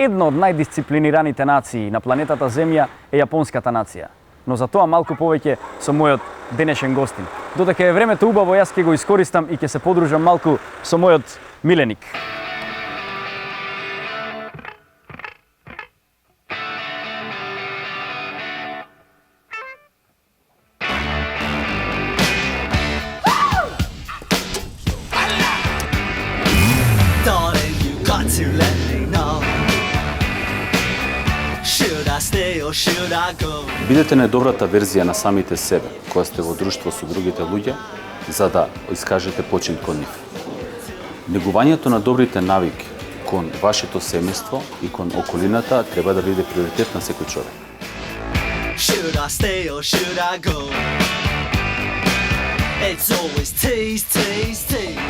една од најдисциплинираните нации на планетата Земја е јапонската нација. Но за тоа малку повеќе со мојот денешен гостин. Додека е времето убаво, јас ќе го искористам и ќе се подружам малку со мојот миленик. Darling, you got to let me know. Should I stay or should I go? Бидете најдобрата верзија на самите себе, кога сте во друштво со другите луѓе, за да искажете почит кон нив. Негувањето на добрите навики кон вашето семејство и кон околината треба да биде приоритет на секој човек. Should I stay or should I go? It's always tease, tease, tease.